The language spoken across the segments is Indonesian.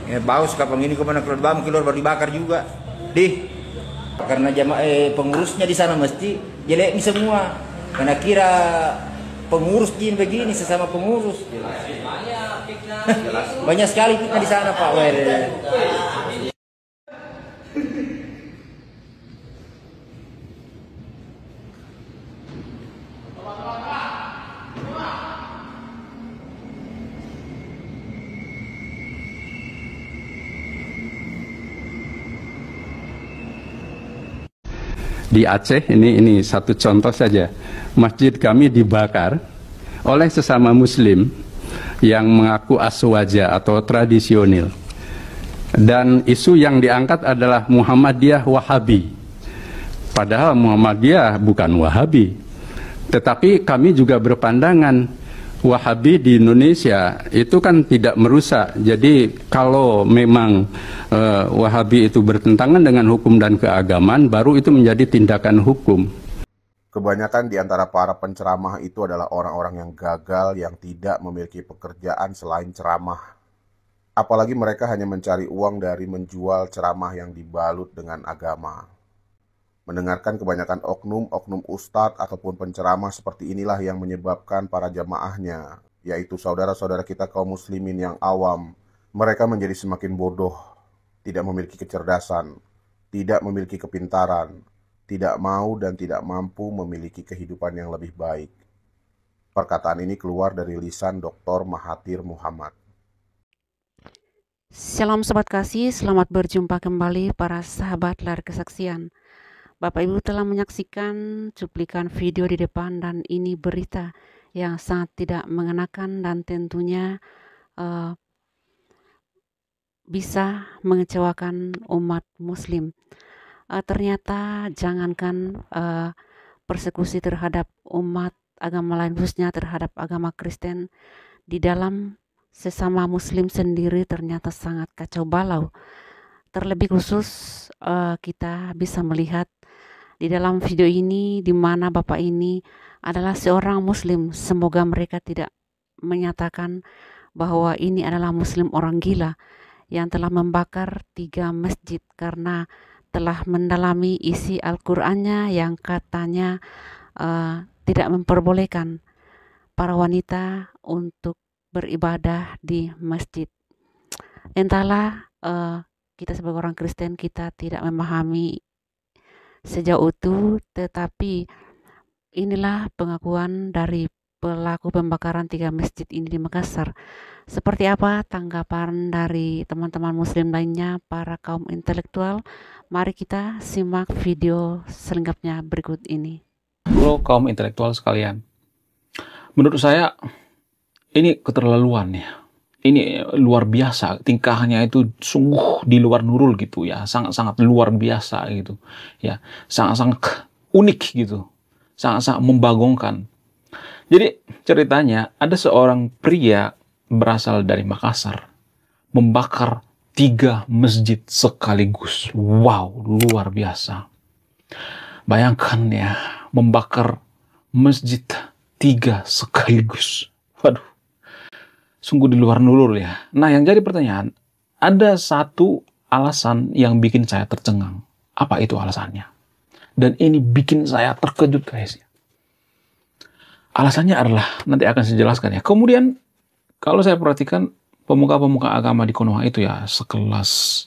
Ya, bau kapang ini kemana keluar bam keluar baru dibakar juga. Karena pengurusnya di sana mesti jelek semua. Karena kira pengurus jin begini sesama pengurus. Banyak sekali kita di sana Pak. Di Aceh ini satu contoh saja, masjid kami dibakar oleh sesama muslim yang mengaku aswaja atau tradisional, dan isu yang diangkat adalah Muhammadiyah Wahabi, padahal Muhammadiyah bukan Wahabi. Tetapi kami juga berpandangan Wahabi di Indonesia itu kan tidak merusak. Jadi kalau memang Wahabi itu bertentangan dengan hukum dan keagamaan, baru itu menjadi tindakan hukum. Kebanyakan di antara para penceramah itu adalah orang-orang yang gagal, yang tidak memiliki pekerjaan selain ceramah. Apalagi mereka hanya mencari uang dari menjual ceramah yang dibalut dengan agama. Mendengarkan kebanyakan oknum ustadz ataupun penceramah seperti inilah yang menyebabkan para jamaahnya, yaitu saudara-saudara kita kaum muslimin yang awam, mereka menjadi semakin bodoh, tidak memiliki kecerdasan, tidak memiliki kepintaran, tidak mau dan tidak mampu memiliki kehidupan yang lebih baik. Perkataan ini keluar dari lisan Dr. Mahathir Muhammad. Shalom Sobat Kasih, selamat berjumpa kembali para sahabat Layar Kesaksian. Bapak Ibu telah menyaksikan cuplikan video di depan, dan ini berita yang sangat tidak mengenakan dan tentunya bisa mengecewakan umat muslim. Ternyata jangankan persekusi terhadap umat agama lain, khususnya terhadap agama Kristen, di dalam sesama muslim sendiri ternyata sangat kacau balau. Terlebih khusus kita bisa melihat di dalam video ini di mana Bapak ini adalah seorang muslim. Semoga mereka tidak menyatakan bahwa ini adalah muslim orang gila yang telah membakar 3 masjid karena telah mendalami isi Al-Qur'annya yang katanya tidak memperbolehkan para wanita untuk beribadah di masjid. Entahlah, kita sebagai orang Kristen kita tidak memahami sejauh itu, tetapi inilah pengakuan dari pelaku pembakaran 3 masjid ini di Makassar. Seperti apa tanggapan dari teman-teman muslim lainnya, para kaum intelektual? Mari kita simak video selengkapnya berikut ini. Bro, kaum intelektual sekalian, menurut saya ini keterlaluan ya. Ini luar biasa, tingkahnya itu sungguh di luar nurul gitu ya, sangat-sangat luar biasa gitu ya, sangat-sangat unik gitu, sangat-sangat membagongkan. Jadi ceritanya ada seorang pria berasal dari Makassar membakar 3 masjid sekaligus. Wow, luar biasa. Bayangkan ya, membakar masjid 3 sekaligus. Waduh, sungguh di luar nurul ya. Nah, yang jadi pertanyaan, ada satu alasan yang bikin saya tercengang. Apa itu alasannya? Dan ini bikin saya terkejut guys. Alasannya adalah, nanti akan saya jelaskan ya. Kemudian, kalau saya perhatikan pemuka-pemuka agama di Konoha itu ya, sekelas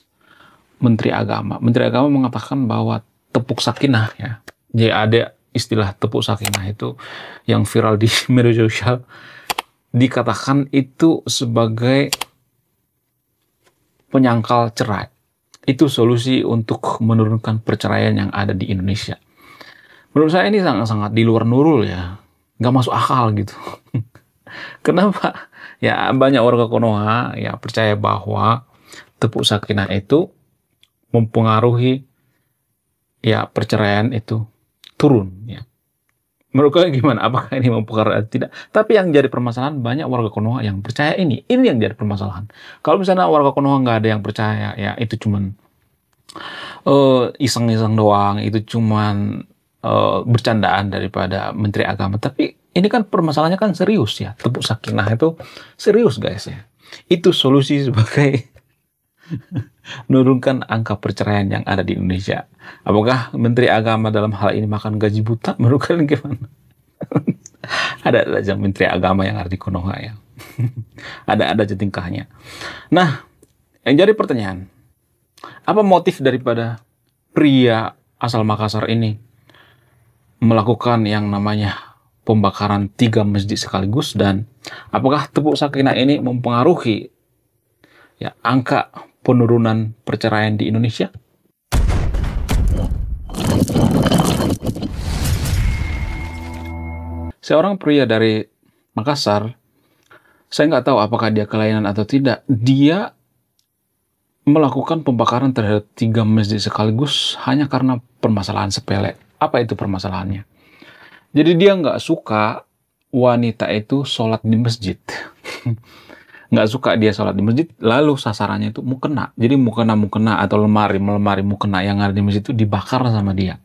Menteri Agama. Menteri Agama mengatakan bahwa tepuk sakinah ya. Jadi ada istilah tepuk sakinah itu yang viral di media sosial. Dikatakan itu sebagai penyangkal cerai. Itu solusi untuk menurunkan perceraian yang ada di Indonesia. Menurut saya ini sangat-sangat di luar nurul ya. Nggak masuk akal gitu. Kenapa? Ya banyak warga Konoha ya percaya bahwa tepuk sakinah itu mempengaruhi ya perceraian itu turun ya. Menurut kalian gimana? Apakah ini mempengaruhi atau tidak? Tapi yang jadi permasalahan, banyak warga Konoha yang percaya ini. Ini yang jadi permasalahan. Kalau misalnya warga Konoha nggak ada yang percaya, ya itu cuman iseng-iseng doang. Itu cuman bercandaan daripada Menteri Agama. Tapi Ini kan permasalahannya kan serius ya. Tepuk sakinah itu serius guys ya. Itu solusi sebagai menurunkan angka perceraian yang ada di Indonesia. Apakah Menteri Agama dalam hal ini makan gaji buta? Menurut kalian gimana? Ada aja Menteri Agama yang ada di Konoha ya. Ada aja tingkahnya. Nah, yang jadi pertanyaan, apa motif daripada pria asal Makassar ini melakukan yang namanya pembakaran 3 masjid sekaligus, dan apakah tepuk sakinah ini mempengaruhi ya angka penurunan perceraian di Indonesia? Seorang pria dari Makassar, saya nggak tahu apakah dia kelainan atau tidak, dia melakukan pembakaran terhadap 3 masjid sekaligus hanya karena permasalahan sepele. Apa itu permasalahannya? Jadi dia nggak suka wanita itu sholat di masjid. Nggak suka dia sholat di masjid, lalu sasarannya itu mukena. Jadi mukena atau lemari mukena yang ada di masjid itu dibakar sama dia.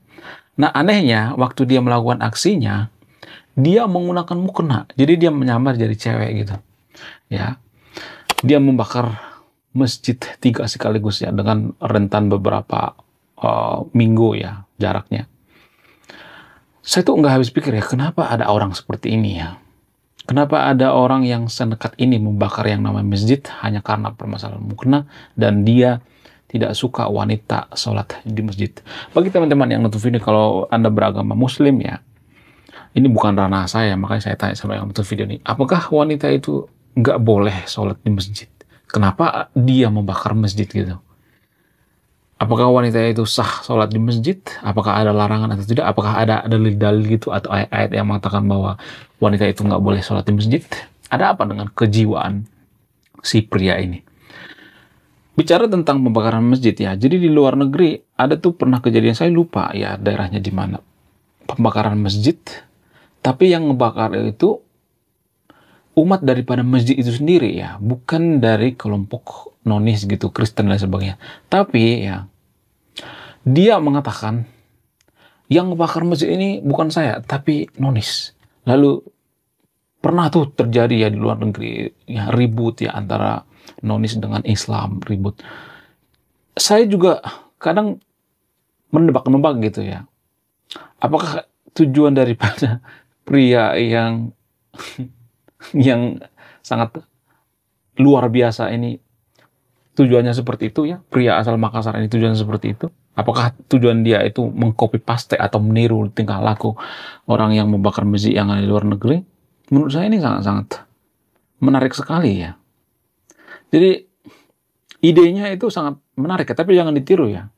Nah anehnya, waktu dia melakukan aksinya, dia menggunakan mukena. Jadi dia menyamar jadi cewek gitu. Ya, dia membakar masjid 3 sekaligus ya, dengan rentan beberapa minggu ya jaraknya. Saya tuh nggak habis pikir ya, kenapa ada orang seperti ini ya? Kenapa ada orang yang senekat ini membakar yang namanya masjid hanya karena permasalahan mukena, dan dia tidak suka wanita sholat di masjid. Bagi teman-teman yang nonton video, kalau Anda beragama Muslim ya, ini bukan ranah saya, makanya saya tanya sama yang nonton video ini, apakah wanita itu nggak boleh sholat di masjid? Kenapa dia membakar masjid gitu? Apakah wanita itu sah sholat di masjid? Apakah ada larangan atau tidak? Apakah ada dalil-dalil gitu atau ayat-ayat yang mengatakan bahwa wanita itu nggak boleh sholat di masjid? Ada apa dengan kejiwaan si pria ini? Bicara tentang pembakaran masjid ya, jadi di luar negeri ada tuh pernah kejadian, saya lupa ya daerahnya di mana, pembakaran masjid, tapi yang ngebakar itu umat daripada masjid itu sendiri ya, bukan dari kelompok nonis gitu, Kristen dan sebagainya. Tapi ya, dia mengatakan yang ngebakar masjid ini bukan saya, tapi nonis. Lalu pernah tuh terjadi ya di luar negeri ya, ribut ya antara nonis dengan Islam, ribut. Saya juga kadang menebak-nebak gitu ya, apakah tujuan daripada pria yang sangat luar biasa ini tujuannya seperti itu ya, pria asal Makassar ini tujuannya seperti itu? Apakah tujuan dia itu mengcopy paste atau meniru tingkah laku orang yang membakar masjid yang ada di luar negeri? Menurut saya ini sangat-sangat menarik sekali ya. Jadi idenya itu sangat menarik ya, tapi jangan ditiru ya.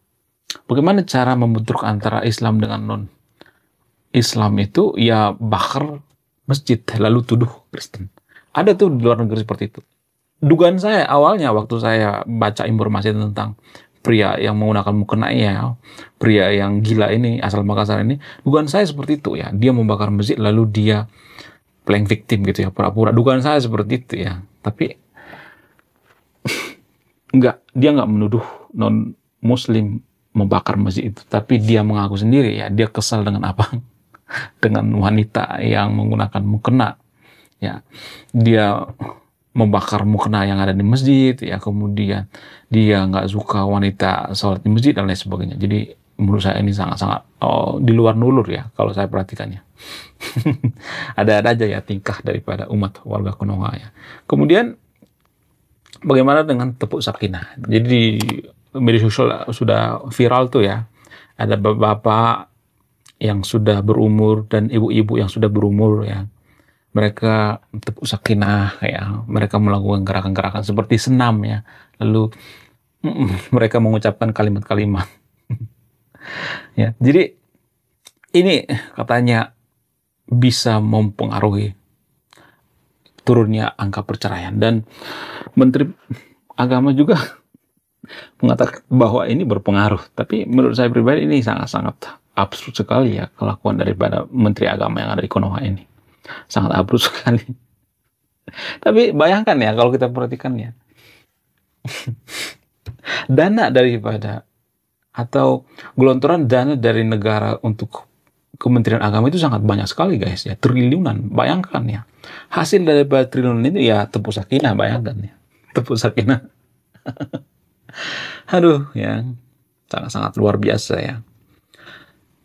Bagaimana cara membentuk antara Islam dengan non-Islam itu ya, bakar masjid lalu tuduh Kristen. Ada tuh di luar negeri seperti itu. Dugaan saya awalnya waktu saya baca informasi tentang pria yang menggunakan mukena ya, pria yang gila ini asal Makassar ini, dugaan saya seperti itu ya. Dia membakar masjid lalu dia playing victim gitu ya, pura-pura. Dugaan saya seperti itu ya. Tapi dia nggak menuduh non Muslim membakar masjid itu, tapi dia mengaku sendiri ya, dia kesal dengan apa? Dengan wanita yang menggunakan mukena ya, dia membakar mukena yang ada di masjid ya, kemudian dia nggak suka wanita sholat di masjid dan lain sebagainya. Jadi menurut saya ini sangat-sangat di luar nulur ya kalau saya perhatikannya. Ada aja ya tingkah daripada umat warga Konoha ya. Kemudian bagaimana dengan tepuk sakinah? Jadi di media sosial sudah viral tuh ya, ada bapak yang sudah berumur dan ibu-ibu yang sudah berumur ya, mereka tepuk sakinah ya, mereka melakukan gerakan-gerakan seperti senam ya, lalu mereka mengucapkan kalimat-kalimat ya. Jadi ini katanya bisa mempengaruhi turunnya angka perceraian, dan Menteri Agama juga mengatakan bahwa ini berpengaruh. Tapi menurut saya pribadi ini sangat-sangat absurd sekali ya kelakuan daripada Menteri Agama yang ada di Konoha ini. Sangat absurd sekali. Tapi bayangkan ya kalau kita perhatikan ya, dana daripada atau gelontoran dana dari negara untuk Kementerian Agama itu sangat banyak sekali guys ya, triliunan. Bayangkan ya, hasil dari triliunan itu ya tepuk sakinah, bayangkan ya, tepuk sakinah. Aduh ya, sangat-sangat luar biasa ya.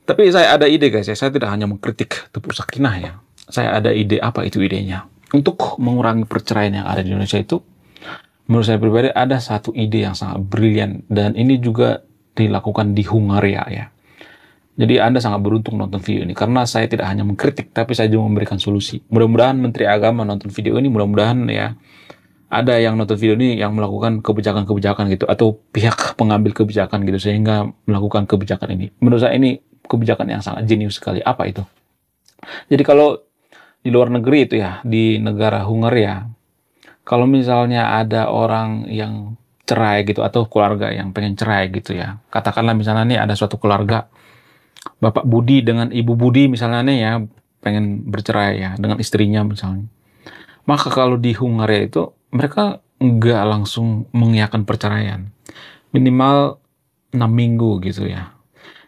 Tapi saya ada ide guys ya, saya tidak hanya mengkritik tepuk sakinah ya. Saya ada ide, apa itu idenya? Untuk mengurangi perceraian yang ada di Indonesia itu, menurut saya pribadi ada satu ide yang sangat brilian, dan ini juga dilakukan di Hungaria ya. Jadi Anda sangat beruntung nonton video ini, karena saya tidak hanya mengkritik, tapi saya juga memberikan solusi. Mudah-mudahan Menteri Agama nonton video ini, mudah-mudahan ya ada yang nonton video ini yang melakukan kebijakan-kebijakan gitu, atau pihak pengambil kebijakan gitu, sehingga melakukan kebijakan ini. Menurut saya ini kebijakan yang sangat jenius sekali. Apa itu? Jadi kalau di luar negeri itu ya, di negara Hungaria, kalau misalnya ada orang yang cerai gitu, atau keluarga yang pengen cerai gitu ya, katakanlah misalnya nih ada suatu keluarga, Bapak Budi dengan Ibu Budi misalnya nih ya, pengen bercerai ya dengan istrinya misalnya. Maka kalau di Hungaria itu, mereka nggak langsung mengiyakan perceraian. Minimal 6 minggu gitu ya.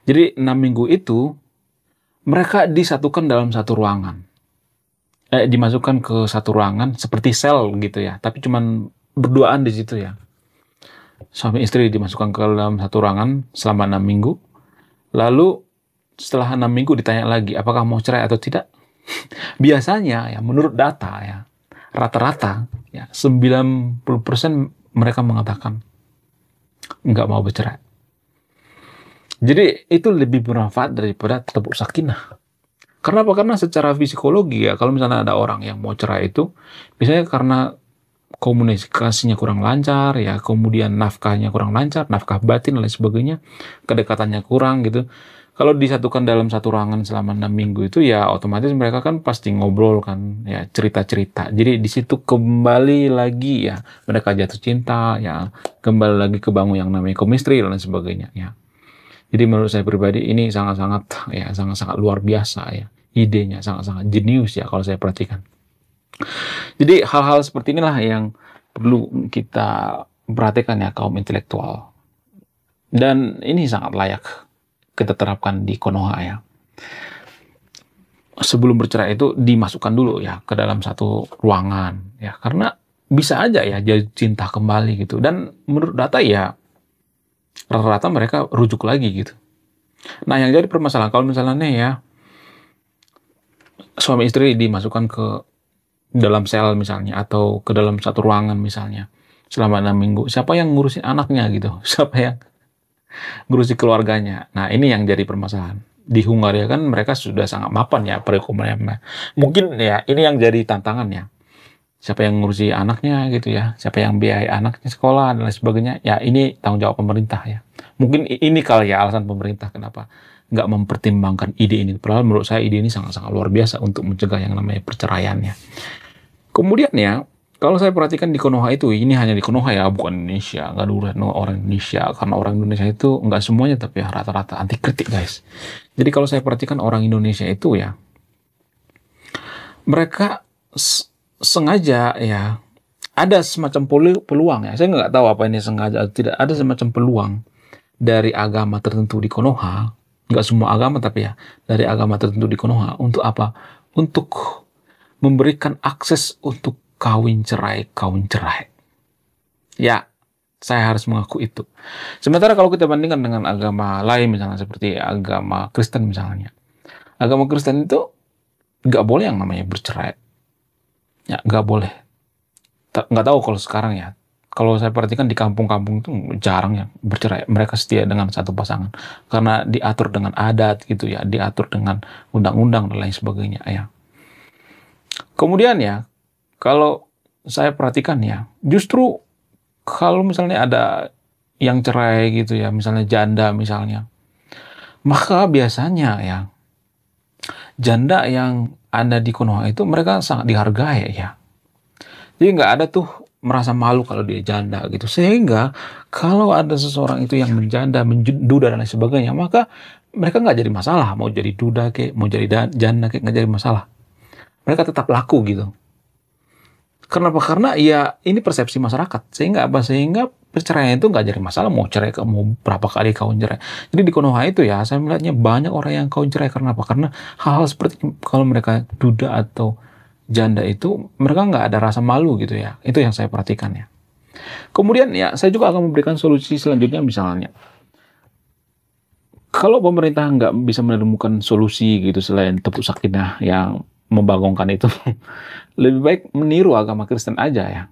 Jadi 6 minggu itu, mereka disatukan dalam satu ruangan. Dimasukkan ke satu ruangan seperti sel gitu ya, tapi cuman berduaan di situ ya. Suami istri dimasukkan ke dalam satu ruangan selama 6 minggu. Lalu setelah 6 minggu ditanya lagi apakah mau cerai atau tidak. Biasanya ya, menurut data ya, rata-rata ya 90% mereka mengatakan nggak mau bercerai. Jadi itu lebih bermanfaat daripada tepuk sakinah. Kenapa? Karena secara psikologi ya, kalau misalnya ada orang yang mau cerai itu, biasanya karena komunikasinya kurang lancar ya, kemudian nafkahnya kurang lancar, nafkah batin dan lain sebagainya, kedekatannya kurang gitu. Kalau disatukan dalam satu ruangan selama 6 minggu itu ya, otomatis mereka kan pasti ngobrol kan ya, cerita-cerita. Jadi di situ kembali lagi ya, mereka jatuh cinta ya, kembali lagi kebangun yang namanya chemistry dan lain sebagainya ya. Jadi menurut saya pribadi ini sangat-sangat ya, sangat-sangat luar biasa ya. Idenya sangat-sangat jenius ya kalau saya perhatikan. Jadi hal-hal seperti inilah yang perlu kita perhatikan ya, kaum intelektual. Dan ini sangat layak kita terapkan di Konoha ya. Sebelum bercerai itu dimasukkan dulu ya ke dalam satu ruangan ya, karena bisa aja ya jadi cinta kembali gitu. Dan menurut data ya, rata-rata mereka rujuk lagi gitu. Nah yang jadi permasalahan kalau misalnya ya suami istri dimasukkan ke dalam sel misalnya, atau ke dalam satu ruangan misalnya selama 6 minggu, siapa yang ngurusin anaknya gitu, siapa yang ngurusin keluarganya. Nah ini yang jadi permasalahan. Di Hungaria kan mereka sudah sangat mapan ya perekonomiannya. Mungkin ya ini yang jadi tantangan ya, siapa yang ngurusi anaknya gitu ya, siapa yang biayai anaknya sekolah dan lain sebagainya. Ya ini tanggung jawab pemerintah ya. Mungkin ini kali ya alasan pemerintah kenapa nggak mempertimbangkan ide ini. Padahal menurut saya ide ini sangat-sangat luar biasa untuk mencegah yang namanya perceraian ya. Kemudian ya, kalau saya perhatikan di Konoha itu, ini hanya di Konoha ya, bukan Indonesia, nggak ada orang Indonesia, karena orang Indonesia itu nggak semuanya, tapi ya rata-rata anti kritik guys. Jadi kalau saya perhatikan orang Indonesia itu ya, mereka sengaja ya, ada semacam peluang ya, saya nggak tahu apa ini sengaja atau tidak, ada semacam peluang dari agama tertentu di Konoha, nggak semua agama tapi ya, dari agama tertentu di Konoha, untuk apa? Untuk memberikan akses untuk kawin cerai. Ya, saya harus mengaku itu. Sementara kalau kita bandingkan dengan agama lain, misalnya seperti agama Kristen misalnya. Agama Kristen itu nggak boleh yang namanya bercerai. Ya, nggak boleh. Nggak tahu kalau sekarang ya. Kalau saya perhatikan di kampung-kampung itu jarang ya bercerai. Mereka setia dengan satu pasangan. Karena diatur dengan adat gitu ya. Diatur dengan undang-undang dan lain sebagainya ya. Kemudian ya, kalau saya perhatikan ya, justru kalau misalnya ada yang cerai gitu ya, misalnya janda misalnya, maka biasanya ya, janda yang ada di Konoha itu mereka sangat dihargai ya. Jadi nggak ada tuh merasa malu kalau dia janda gitu. Sehingga kalau ada seseorang itu yang menjanda, menduda dan lain sebagainya, maka mereka nggak jadi masalah. Mau jadi duda kek, mau jadi janda kek, nggak jadi masalah. Mereka tetap laku gitu. Karena apa? Karena ya ini persepsi masyarakat. Sehingga apa? Sehingga perceraian itu nggak jadi masalah, mau cerai, mau berapa kali kawin cerai. Jadi di Konoha itu ya, saya melihatnya banyak orang yang kawin cerai. Karena apa? Karena hal-hal seperti kalau mereka duda atau janda itu, mereka nggak ada rasa malu gitu ya. Itu yang saya perhatikan ya. Kemudian ya, saya juga akan memberikan solusi selanjutnya misalnya. Kalau pemerintah nggak bisa menemukan solusi gitu selain tepuk sakinah yang membangunkan itu, lebih baik meniru agama Kristen aja ya.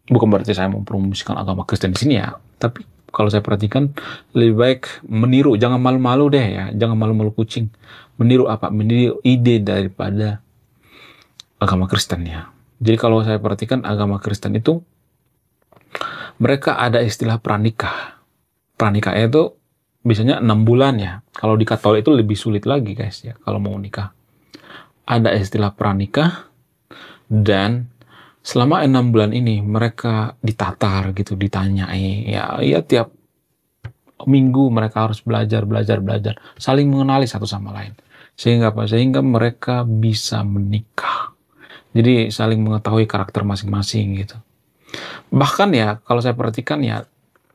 Bukan berarti saya mempromosikan agama Kristen di sini ya, tapi kalau saya perhatikan lebih baik meniru, jangan malu-malu deh ya, jangan malu-malu kucing. Meniru apa? Meniru ide daripada agama Kristen ya. Jadi kalau saya perhatikan agama Kristen itu mereka ada istilah pranikah. Pranikah itu biasanya 6 bulan ya. Kalau di Katolik itu lebih sulit lagi guys ya kalau mau nikah. Ada istilah pranikah dan selama 6 bulan ini mereka ditatar gitu, ditanyai ya tiap minggu mereka harus belajar, saling mengenali satu sama lain. Sehingga apa? Sehingga mereka bisa menikah. Jadi saling mengetahui karakter masing-masing gitu. Bahkan ya kalau saya perhatikan ya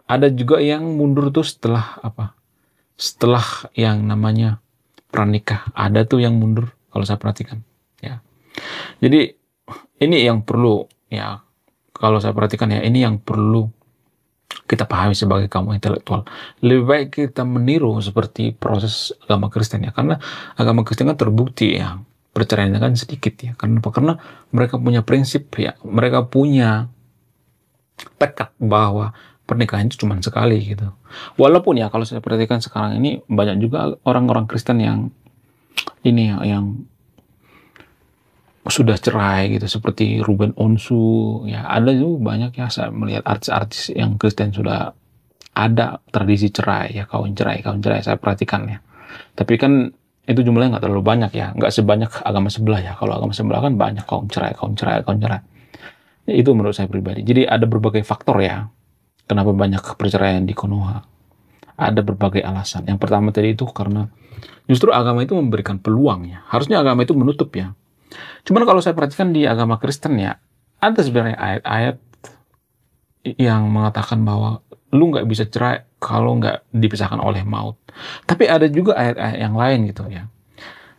ada juga yang mundur tuh setelah apa? Setelah yang namanya pranikah, ada tuh yang mundur kalau saya perhatikan ya. Jadi ini yang perlu ya, kalau saya perhatikan ya, ini yang perlu kita pahami sebagai kaum intelektual. Lebih baik kita meniru seperti proses agama Kristen ya, karena agama Kristen kan terbukti ya perceraiannya kan sedikit ya. Karena apa? Karena mereka punya prinsip ya, mereka punya tekad bahwa pernikahan itu cuma sekali gitu. Walaupun ya kalau saya perhatikan sekarang ini banyak juga orang-orang Kristen yang ini ya, yang sudah cerai gitu, seperti Ruben Onsu ya, ada juga banyak ya, saya melihat artis-artis yang Kristen sudah ada tradisi cerai ya, kawin cerai saya perhatikan ya. Tapi kan itu jumlahnya nggak terlalu banyak ya, nggak sebanyak agama sebelah ya. Kalau agama sebelah kan banyak kawin cerai ya, itu menurut saya pribadi. Jadi ada berbagai faktor ya kenapa banyak perceraian di Konoha. Ada berbagai alasan. Yang pertama tadi itu karena justru agama itu memberikan peluang ya, harusnya agama itu menutup ya. Cuman kalau saya perhatikan di agama Kristen ya, ada sebenarnya ayat-ayat yang mengatakan bahwa lu nggak bisa cerai kalau nggak dipisahkan oleh maut. Tapi ada juga ayat-ayat yang lain gitu ya.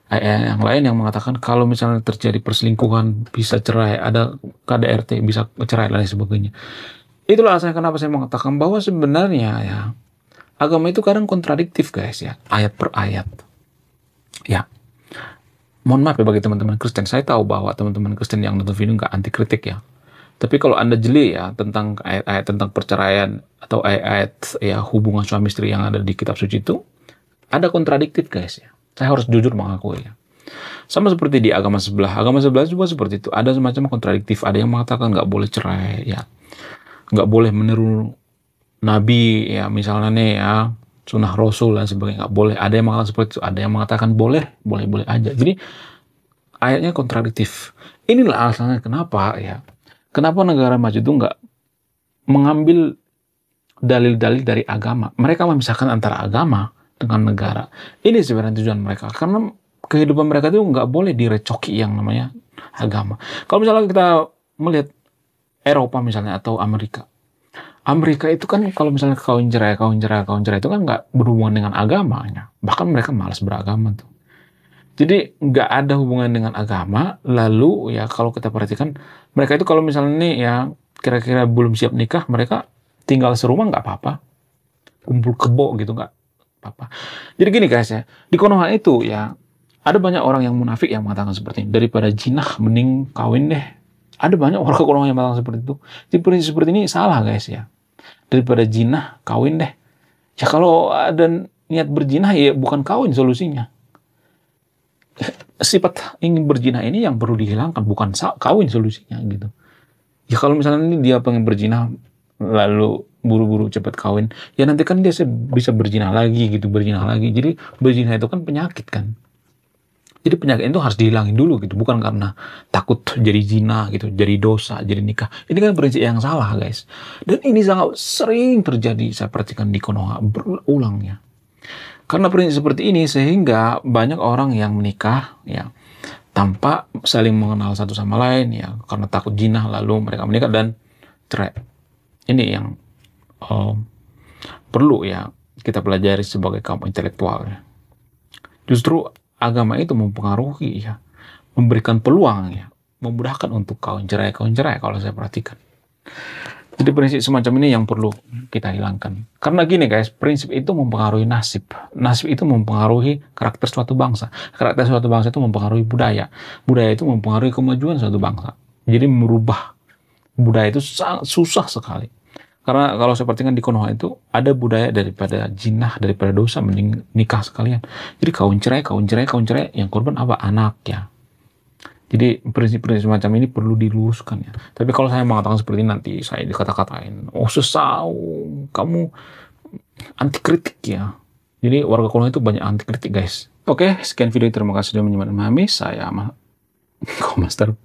Ayat yang lain yang mengatakan kalau misalnya terjadi perselingkuhan bisa cerai, ada KDRT bisa cerai dan lain sebagainya. Itulah alasannya kenapa saya mengatakan bahwa sebenarnya ya agama itu kadang kontradiktif guys ya, ayat per ayat. Ya. Mohon maaf ya bagi teman-teman Kristen, saya tahu bahwa teman-teman Kristen yang nonton video nggak anti kritik ya. Tapi kalau Anda jeli ya tentang ayat-ayat tentang perceraian atau ayat-ayat ya hubungan suami istri yang ada di kitab suci itu, ada kontradiktif guys ya. Saya harus jujur mengakui ya. Sama seperti di agama sebelah juga seperti itu. Ada semacam kontradiktif. Ada yang mengatakan nggak boleh cerai ya, nggak boleh meniru nabi ya, misalnya nih ya, sunnah Rasul dan sebagainya, nggak boleh. Ada yang mengatakan seperti itu, ada yang mengatakan boleh aja. Jadi ayatnya kontradiktif. Inilah alasannya kenapa ya, kenapa negara maju itu nggak mengambil dalil-dalil dari agama. Mereka memisahkan antara agama dengan negara. Ini sebenarnya tujuan mereka, karena kehidupan mereka itu nggak boleh direcoki yang namanya agama. Kalau misalnya kita melihat Eropa misalnya atau Amerika itu kan kalau misalnya kawin cerai itu kan nggak berhubungan dengan agamanya. Bahkan mereka malas beragama tuh. Jadi nggak ada hubungan dengan agama. Lalu ya kalau kita perhatikan mereka itu kalau misalnya nih ya kira-kira belum siap nikah, mereka tinggal serumah nggak apa-apa, kumpul kebo gitu nggak apa-apa. Jadi gini guys ya, di Konoha itu ya ada banyak orang yang munafik yang mengatakan seperti ini, daripada jinah mending kawin deh. Ada banyak orang Konoha yang mengatakan seperti itu. Jadi prinsip seperti ini salah guys ya. Daripada jinah kawin deh. Ya kalau ada niat berjinah ya bukan kawin solusinya. Sifat ingin berjinah ini yang perlu dihilangkan, bukan kawin solusinya gitu. Ya kalau misalnya ini dia pengen berjinah lalu buru-buru cepat kawin, ya nanti kan dia bisa berjinah lagi gitu, Jadi berjinah itu kan penyakit kan. Jadi penyakit itu harus dihilangin dulu gitu, bukan karena takut jadi zina gitu, jadi dosa, jadi nikah. Ini kan prinsip yang salah guys. Dan ini sangat sering terjadi, saya perhatikan di Konoha berulang ya. Karena prinsip seperti ini sehingga banyak orang yang menikah ya tanpa saling mengenal satu sama lain ya, karena takut jinah lalu mereka menikah dan cerai. Ini yang perlu ya kita pelajari sebagai kaum intelektual ya. Justru agama itu mempengaruhi ya, memberikan peluang ya, memudahkan untuk kawin cerai kalau saya perhatikan. Jadi prinsip semacam ini yang perlu kita hilangkan. Karena gini guys, prinsip itu mempengaruhi nasib. Nasib itu mempengaruhi karakter suatu bangsa. Karakter suatu bangsa itu mempengaruhi budaya. Budaya itu mempengaruhi kemajuan suatu bangsa. Jadi merubah budaya itu sangat susah sekali. Karena kalau saya perhatikan di Konoha itu ada budaya daripada jinah, daripada dosa, mending nikah sekalian. Jadi kawin cerai, yang korban apa? Anak ya. Jadi prinsip-prinsip semacam ini perlu diluruskan ya. Tapi kalau saya mengatakan seperti ini nanti saya dikata-katain, oh sesau, kamu anti kritik ya. Jadi warga Konoha itu banyak anti kritik guys. Oke, sekian video, terima kasih sudah menyimak dan memahami. Saya Master.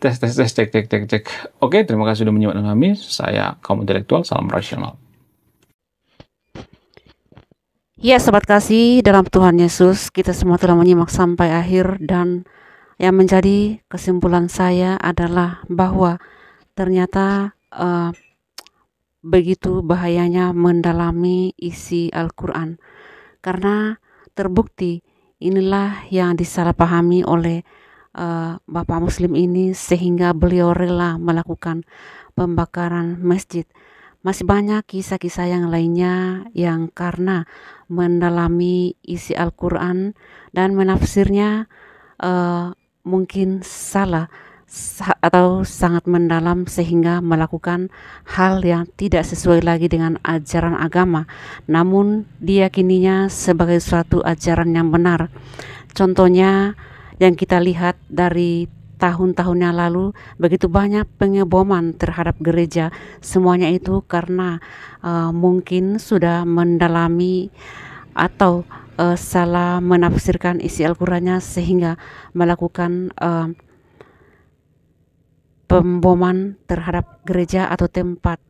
Cek. Oke, terima kasih sudah menyimak dan memahami. Saya kaum intelektual, salam rasional. Ya, sobat kasih dalam Tuhan Yesus, kita semua telah menyimak sampai akhir, dan yang menjadi kesimpulan saya adalah bahwa ternyata begitu bahayanya mendalami isi Al-Quran, karena terbukti inilah yang disalahpahami oleh Bapak Muslim ini sehingga beliau rela melakukan pembakaran masjid. Masih banyak kisah-kisah yang lainnya yang karena mendalami isi Al-Quran dan menafsirnya mungkin salah atau sangat mendalam sehingga melakukan hal yang tidak sesuai lagi dengan ajaran agama, namun diyakininya sebagai suatu ajaran yang benar. Contohnya yang kita lihat dari tahun-tahun yang lalu, begitu banyak pengeboman terhadap gereja. Semuanya itu karena mungkin sudah mendalami atau salah menafsirkan isi Al-Qurannya sehingga melakukan pemboman terhadap gereja atau tempat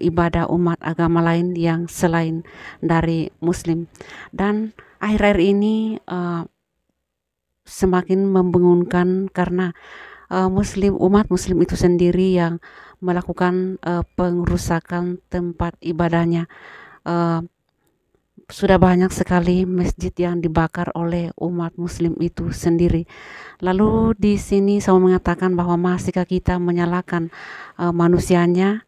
ibadah umat agama lain yang selain dari Muslim. Dan akhir-akhir ini semakin membingungkan karena umat Muslim itu sendiri yang melakukan pengerusakan tempat ibadahnya. Sudah banyak sekali masjid yang dibakar oleh umat Muslim itu sendiri. Lalu di sini saya mengatakan bahwa masihkah kita menyalahkan manusianya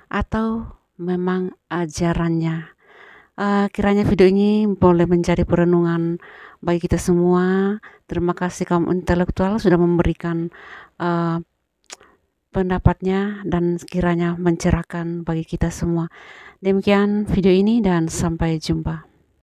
atau memang ajarannya? Kiranya video ini boleh menjadi perenungan bagi kita semua. Terima kasih kaum intelektual sudah memberikan pendapatnya dan kiranya mencerahkan bagi kita semua. Demikian video ini dan sampai jumpa.